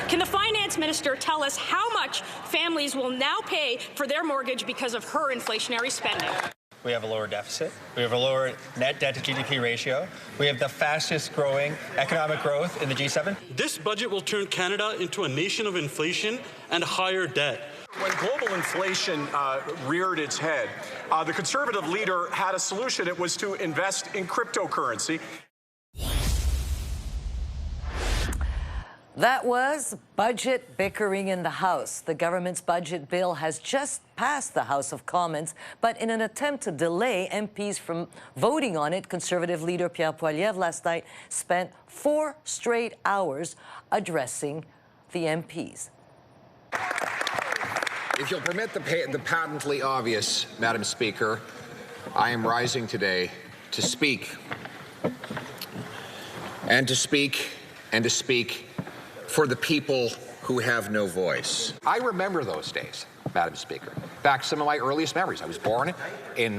Can the finance minister tell us how much families will now pay for their mortgage because of her inflationary spending? We have a lower deficit. We have a lower net debt to GDP ratio. We have the fastest growing economic growth in the G7. This budget will turn Canada into a nation of inflation and higher debt. When global inflation reared its head, the Conservative leader had a solution. It was to invest in cryptocurrency. That was budget bickering in the House. The government's budget bill has just passed the House of Commons, but in an attempt to delay MPs from voting on it, Conservative leader Pierre Poilievre last night spent 4 straight hours addressing the MPs. If you'll permit the patently obvious, Madam Speaker, I am rising today to speak and to speak and to speak for the people who have no voice. I remember those days, Madam Speaker. In fact, some of my earliest memories. I was born in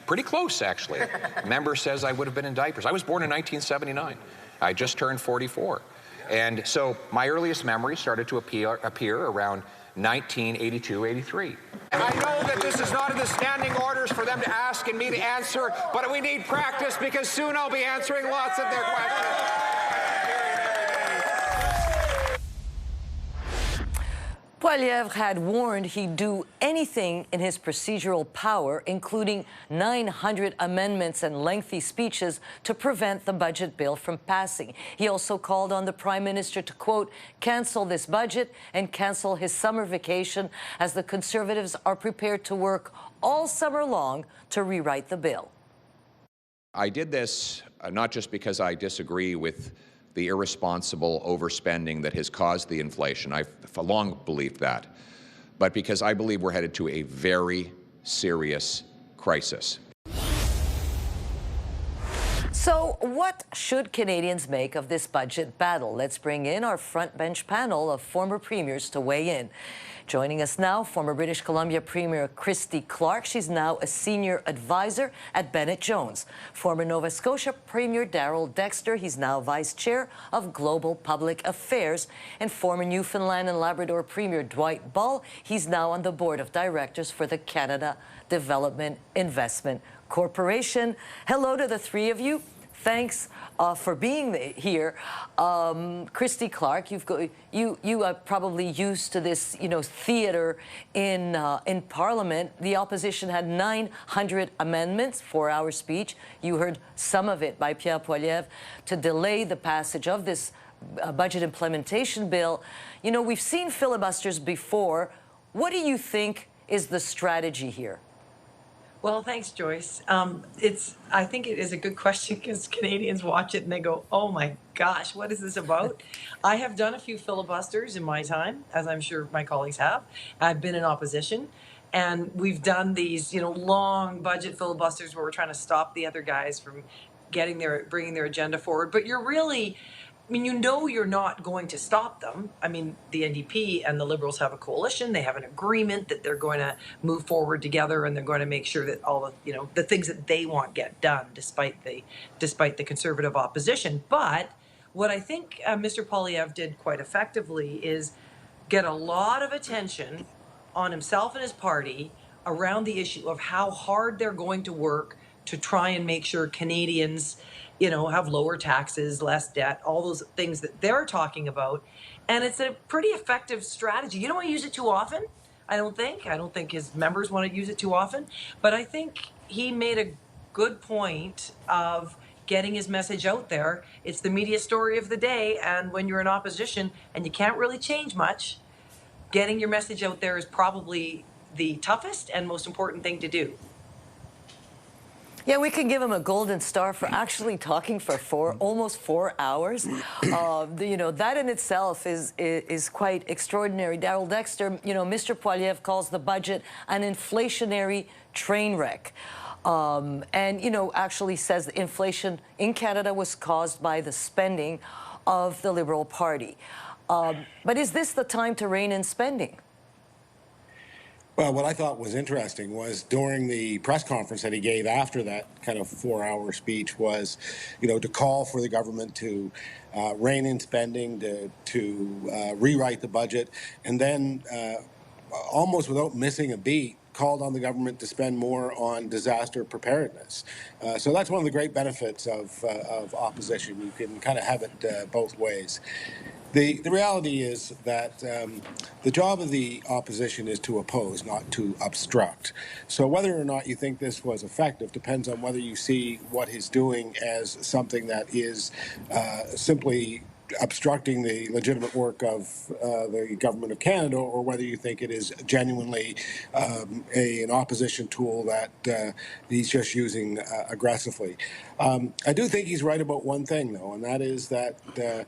pretty close, actually. A member says I would have been in diapers. I was born in 1979. I just turned 44. And so my earliest memories started to appear around 1982, 83. And I know that this is not in the standing orders for them to ask and me to answer, but we need practice because soon I'll be answering lots of their questions. Poilievre had warned he'd do anything in his procedural power, including 900 amendments and lengthy speeches, to prevent the budget bill from passing. He also called on the Prime Minister to, quote, cancel this budget and cancel his summer vacation, as the Conservatives are prepared to work all summer long to rewrite the bill. I did this not just because I disagree with the irresponsible overspending that has caused the inflation. I've long believed that. But because I believe we're headed to a very serious crisis. So what should Canadians make of this budget battle? Let's bring in our front bench panel of former premiers to weigh in. Joining us now, former British Columbia Premier Christy Clark. She's now a senior advisor at Bennett Jones. Former Nova Scotia Premier Darrell Dexter. He's now vice chair of Global Public Affairs. And former Newfoundland and Labrador Premier Dwight Ball. He's now on the board of directors for the Canada Development Investment Corporation. Hello to the three of you. Thanks for being here. Christy Clark, you are probably used to this, theater in Parliament. The opposition had 900 amendments, 4-hour speech. You heard some of it by Pierre Poilievre to delay the passage of this budget implementation bill. We've seen filibusters before. What do you think is the strategy here? Well, thanks, Joyce. I think it is a good question because Canadians watch it and they go, oh my gosh, what is this about? I have done a few filibusters in my time, as I'm sure my colleagues have. I've been in opposition, and we've done these, long budget filibusters where we're trying to stop the other guys from bringing their agenda forward. But you're really, you're not going to stop them. The NDP and the Liberals have a coalition. They have an agreement that they're going to move forward together, and they're going to make sure that all the, the things that they want get done, despite the Conservative opposition. But what I think Mr. Poilievre did quite effectively is get a lot of attention on himself and his party around the issue of how hard they're going to work to try and make sure Canadians have lower taxes, less debt, all those things that they're talking about. And it's a pretty effective strategy. You don't want to use it too often, I don't think his members want to use it too often. But I think he made a good point of getting his message out there. It's the media story of the day. And when you're in opposition and you can't really change much, getting your message out there is probably the toughest and most important thing to do. Yeah, we can give him a golden star for actually talking for almost 4 hours. That in itself is quite extraordinary. Darrell Dexter, Mr. Poilievre calls the budget an inflationary train wreck. Actually says the inflation in Canada was caused by the spending of the Liberal Party. But is this the time to rein in spending? Well, what I thought was interesting was during the press conference that he gave after that kind of 4-hour speech was, to call for the government to rein in spending, to rewrite the budget, and then almost without missing a beat, called on the government to spend more on disaster preparedness. So that's one of the great benefits of opposition. You can kind of have it both ways. The reality is that the job of the opposition is to oppose, not to obstruct. So whether or not you think this was effective depends on whether you see what he's doing as something that is simply obstructing the legitimate work of the government of Canada, or whether you think it is genuinely an opposition tool that he's just using aggressively. I do think he's right about one thing, though, and that is that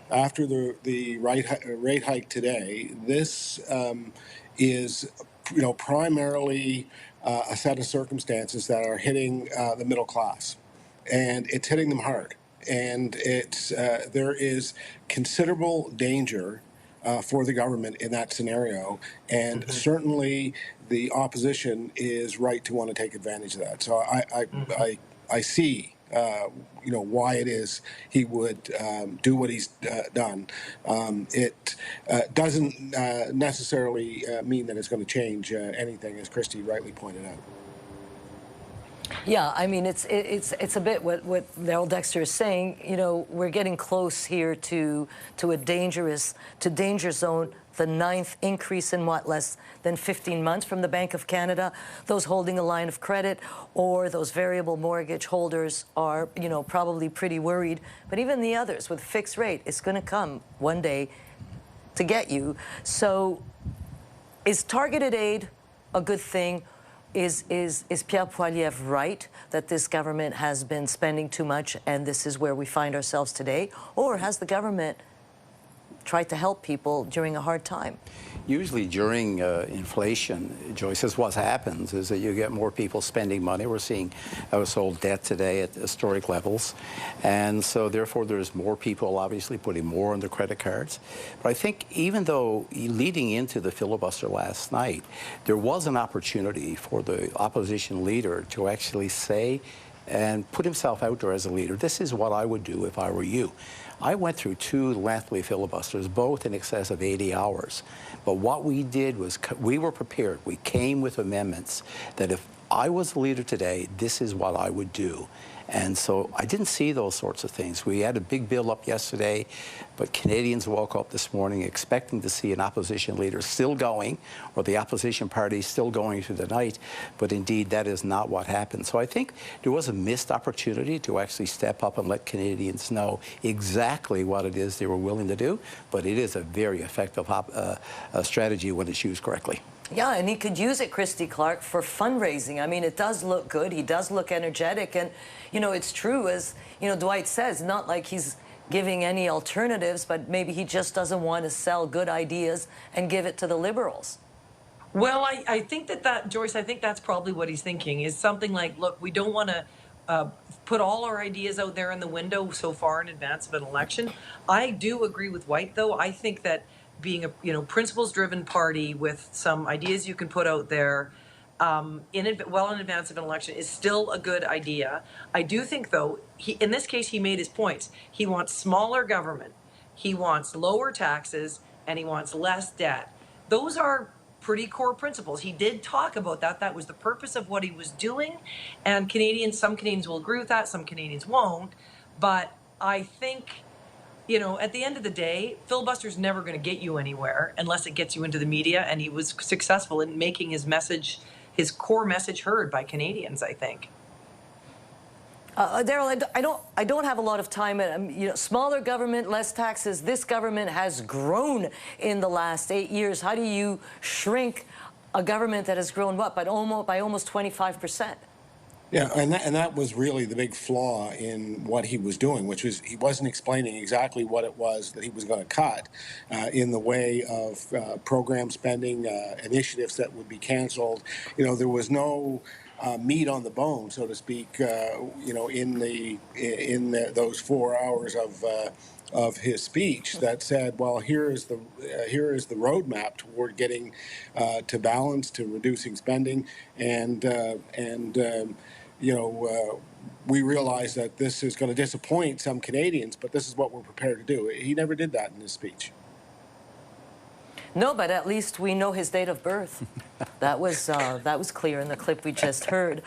after the rate hike today, this is primarily a set of circumstances that are hitting the middle class, and it's hitting them hard. And there is considerable danger for the government in that scenario, and certainly the opposition is right to want to take advantage of that. So I see why it is he would do what he's done. It doesn't necessarily mean that it's going to change anything, as Christy rightly pointed out. Yeah, I mean, it's a bit what Daryl Dexter is saying. We're getting close here to a danger zone. The 9th increase in less than 15 months from the Bank of Canada. Those holding a line of credit or those variable mortgage holders are, probably pretty worried. But even the others with fixed rate, it's going to come one day to get you. So, is targeted aid a good thing? Is Pierre Poilievre right that this government has been spending too much and this is where we find ourselves today? Or has the government tried to help people during a hard time? Usually during inflation, Joyce, is what happens is that you get more people spending money. We're seeing household debt today at historic levels. And so therefore there's more people obviously putting more on their credit cards. But I think even though leading into the filibuster last night, there was an opportunity for the opposition leader to actually say and put himself out there as a leader. This is what I would do if I were you. I went through 2 lengthy filibusters, both in excess of 80 hours. But what we did was we were prepared. We came with amendments that if I was the leader today, this is what I would do. And so I didn't see those sorts of things. We had a big build-up yesterday, but Canadians woke up this morning expecting to see an opposition leader still going, or the opposition party still going through the night. But indeed, that is not what happened. So I think there was a missed opportunity to actually step up and let Canadians know exactly what it is they were willing to do. But it is a very effective strategy when it's used correctly. Yeah, and he could use it, Christy Clark, for fundraising. I mean, it does look good. He does look energetic. And, it's true, as, Dwight says, not like he's giving any alternatives, but maybe he just doesn't want to sell good ideas and give it to the Liberals. Well, I think that, Joyce, I think that's probably what he's thinking, is something like, look, we don't want to put all our ideas out there in the window so far in advance of an election. I do agree with White, though. I think that being a principles-driven party with some ideas you can put out there well in advance of an election is still a good idea. I do think, though, in this case, he made his points. He wants smaller government, he wants lower taxes, and he wants less debt. Those are pretty core principles. He did talk about that. That was the purpose of what he was doing. And some Canadians will agree with that, some Canadians won't. But I think, at the end of the day, filibuster's never going to get you anywhere unless it gets you into the media, and he was successful in making his his core message heard by Canadians, I think. Daryl, I don't have a lot of time. Smaller government, less taxes. This government has grown in the last 8 years. How do you shrink a government that has grown by almost 25%? Yeah, and that was really the big flaw in what he was doing, which was he wasn't explaining exactly what it was that he was going to cut in the way of program spending, initiatives that would be canceled. There was no meat on the bone, so to speak, in those 4 hours of his speech that said, well, here is the roadmap toward getting to balance, to reducing spending, and we realize that this is going to disappoint some Canadians, but this is what we're prepared to do. He never did that in his speech. No, but at least we know his date of birth. That was clear in the clip we just heard.